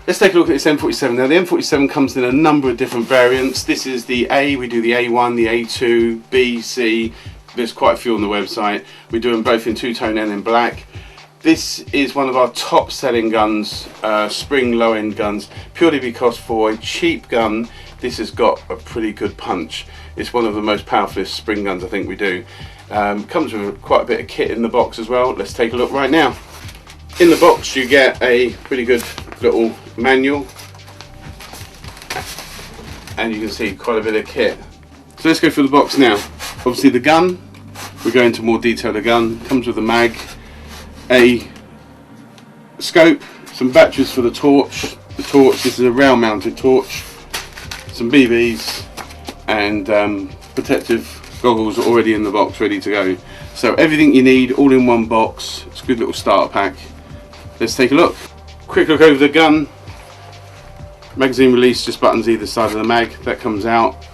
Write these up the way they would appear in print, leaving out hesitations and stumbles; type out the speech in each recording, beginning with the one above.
Let's take a look at this M47. Now the M47 comes in a number of different variants. This is the A, we do the A1, the A2, B, C. There's quite a few on the website. We do them both in two-tone and in black. This is one of our top selling guns, spring low end guns, purely because for a cheap gun, this has got a pretty good punch. It's one of the most powerful spring guns I think we do. Comes with quite a bit of kit in the box as well. Let's take a look right now. In the box you get a pretty good little manual, and you can see quite a bit of kit. So let's go through the box now. Obviously the gun, we'll go into more detail. The gun comes with a mag, a scope, some batteries for the torch. This is a rail mounted torch, some BBs, and protective goggles already in the box ready to go. So everything you need all in one box. It's a good little starter pack. Let's take a look. Quick look over the gun. Magazine release, just buttons either side of the mag. That comes out.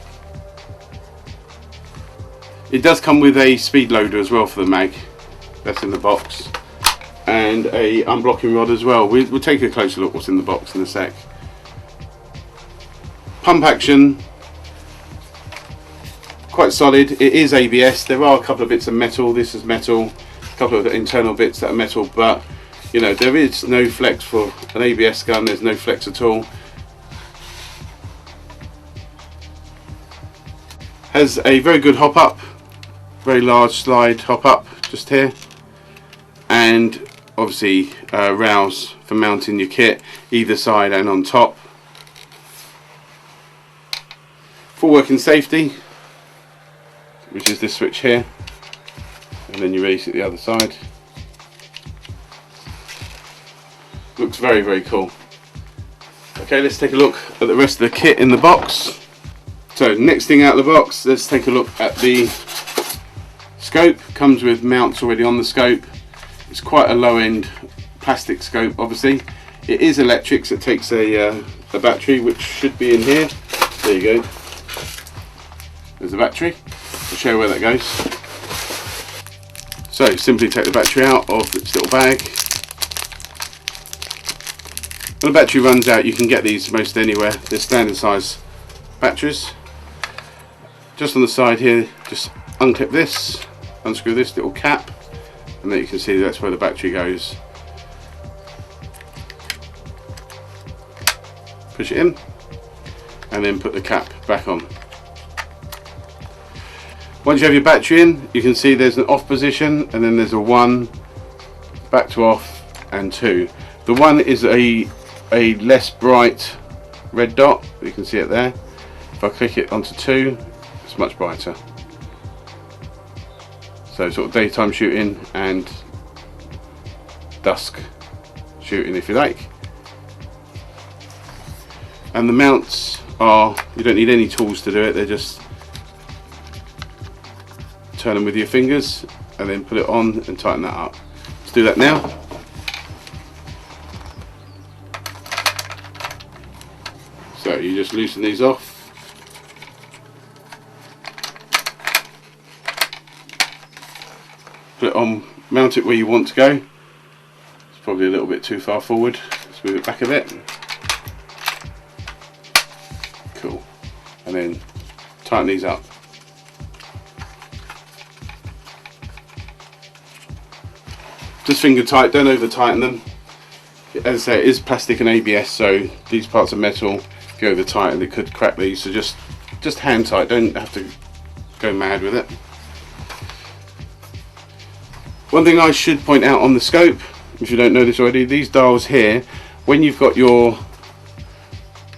It does come with a speed loader as well for the mag. That's in the box. And a unblocking rod as well. We'll take a closer look what's in the box in a sec. Pump action. Quite solid. It is ABS. There are a couple of bits of metal. This is metal. A couple of internal bits that are metal, but you know, there is no flex for an ABS gun. There's no flex at all. Has a very good hop up, very large slide hop up just here, and obviously rails for mounting your kit either side and on top. Full working safety, which is this switch here, and then you release it the other side. Looks very, very cool. Okay, let's take a look at the rest of the kit in the box. So next thing out of the box, let's take a look at the scope. Comes with mounts already on the scope. It's quite a low end plastic scope obviously. It is electric, so it takes a battery, which should be in here. There you go. There's the battery. I'll show you where that goes. So simply take the battery out of this little bag. When the battery runs out, you can get these most anywhere. They're standard size batteries. Just on the side here, just unclip this, unscrew this little cap, and then you can see that's where the battery goes. Push it in, and then put the cap back on. Once you have your battery in, you can see there's an off position, and then there's a 1, back to off, and 2. The 1 is a less bright red dot. You can see it there. If I click it onto 2, it's much brighter. So sort of daytime shooting and dusk shooting, if you like. And the mounts are, you don't need any tools to do it. They're just turn them with your fingers and then put it on and tighten that up. Let's do that now. So you just loosen these off. Put it on, mount it where you want to go. It's probably a little bit too far forward. Let's move it back a bit. Cool. And then tighten these up. Just finger tight, don't over tighten them. As I say, it is plastic and ABS, so these parts are metal. If you over tighten, it could crack these, so just hand tight, don't have to go mad with it. One thing I should point out on the scope, if you don't know this already, these dials here, when you've got your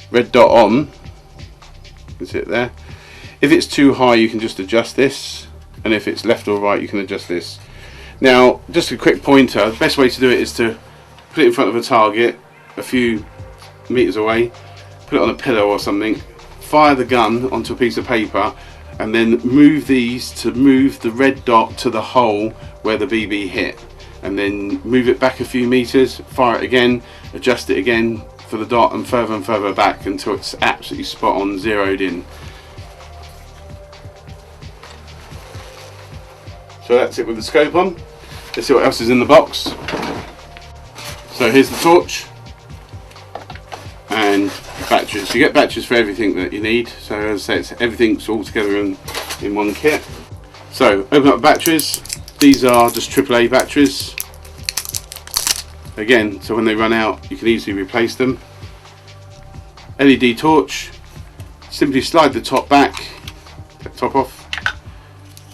red dot on, you can see it there, if it's too high you can just adjust this, and if it's left or right you can adjust this. Now just a quick pointer, the best way to do it is to put it in front of a target a few meters away, put it on a pillow or something, fire the gun onto a piece of paper, and then move these to move the red dot to the hole where the BB hit, and then move it back a few meters, fire it again, adjust it again for the dot, and further back until it's absolutely spot on zeroed in. So that's it with the scope on. Let's see what else is in the box. So here's the torch. batteries. You get batteries for everything that you need. So as I say, everything's all together in one kit. So open up the batteries. These are just AAA batteries. Again, so when they run out, you can easily replace them. LED torch. Simply slide the top back, take the top off.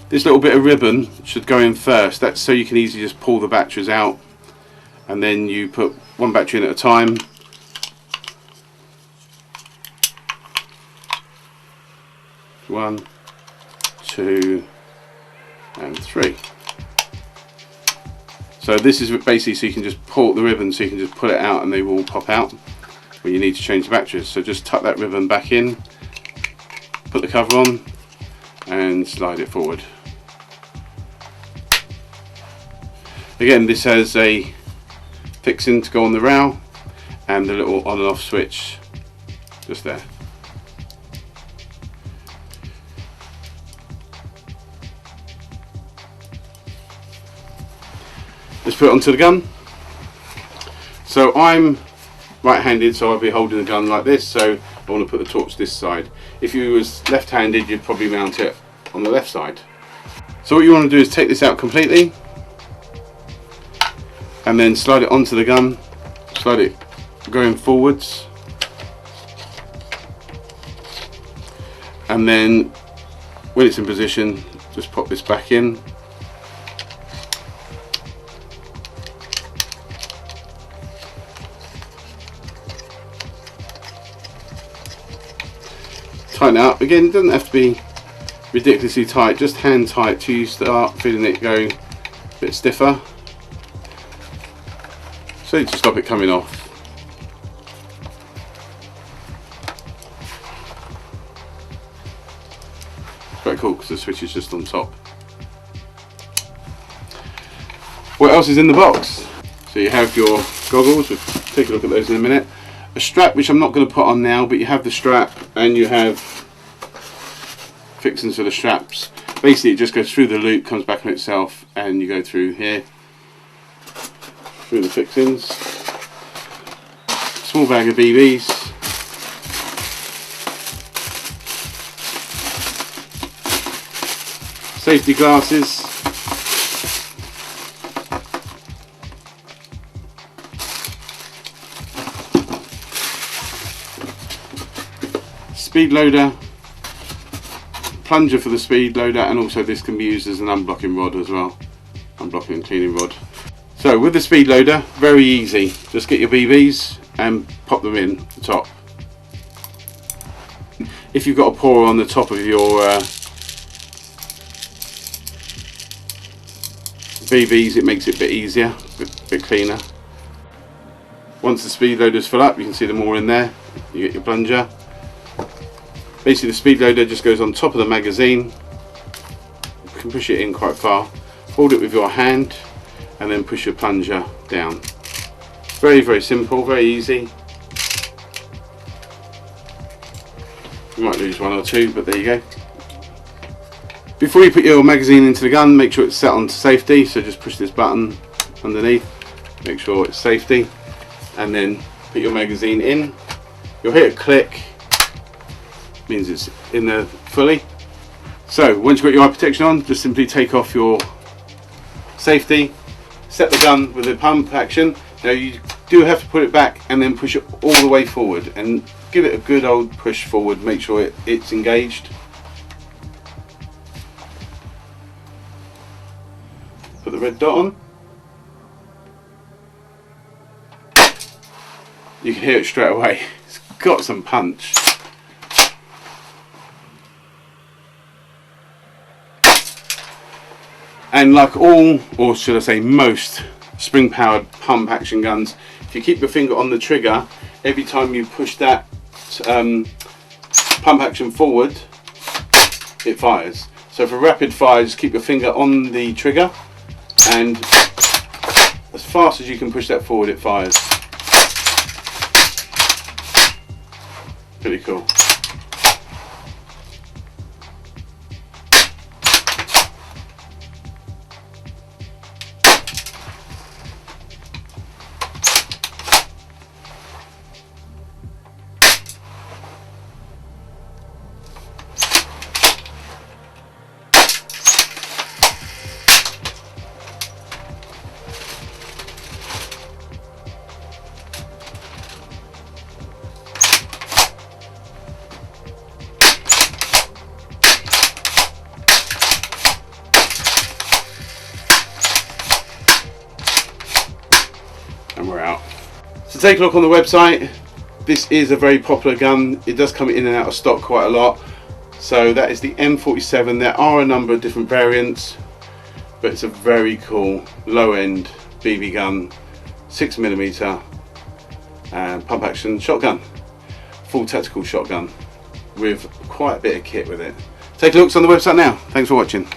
This little bit of ribbon should go in first. That's so you can easily just pull the batteries out, and then you put one battery in at a time. One, two, and three. So this is basically so you can just pull the ribbon, so you can just pull it out and they will pop out when you need to change the batteries. So just tuck that ribbon back in, put the cover on and slide it forward. Again, this has a fixing to go on the rail and the little on and off switch just there. Let's put it onto the gun. So I'm right-handed, so I'll be holding the gun like this, so I want to put the torch this side. If you was left-handed, you'd probably mount it on the left side. So what you want to do is take this out completely and then slide it onto the gun, slide it going forwards, and then when it's in position, just pop this back in. Tighten it up. Again, it doesn't have to be ridiculously tight, just hand tight till you start feeling it going a bit stiffer, so to stop it coming off. It's quite cool because the switch is just on top. What else is in the box? So you have your goggles, we'll take a look at those in a minute. A strap, which I'm not going to put on now, but you have the strap and you have fixings for the straps. Basically it just goes through the loop, comes back on itself, and you go through here, through the fixings. Small bag of BBs. Safety glasses. Speed loader, plunger for the speed loader, and also this can be used as an unblocking rod as well, unblocking and cleaning rod. So with the speed loader, very easy, just get your BBs and pop them in the top. If you've got a pour on the top of your BBs, it makes it a bit easier, a bit cleaner. Once the speed loader's full up, you can see them all in there. You get your plunger. Basically the speed loader just goes on top of the magazine. You can push it in quite far, hold it with your hand and then push your plunger down. Very, very simple, very easy. You might lose one or two, but there you go. Before you put your magazine into the gun, make sure it's set on to safety, so just push this button underneath, make sure it's safety, and then put your magazine in. You'll hear a click, means it's in there fully. So once you've got your eye protection on, just simply take off your safety, set the gun with the pump action. Now you do have to put it back and then push it all the way forward and give it a good old push forward, make sure it's engaged. Put the red dot on. You can hear it straight away, it's got some punch. And like all, or should I say most, spring powered pump action guns, if you keep your finger on the trigger, every time you push that pump action forward, it fires. So for rapid fire, just keep your finger on the trigger and as fast as you can push that forward, it fires. Pretty cool. and we're out. So take a look on the website. This is a very popular gun. It does come in and out of stock quite a lot. So that is the M47. There are a number of different variants, but it's a very cool low-end BB gun, 6mm pump action shotgun, full tactical shotgun with quite a bit of kit with it. Take a look on the website now. Thanks for watching.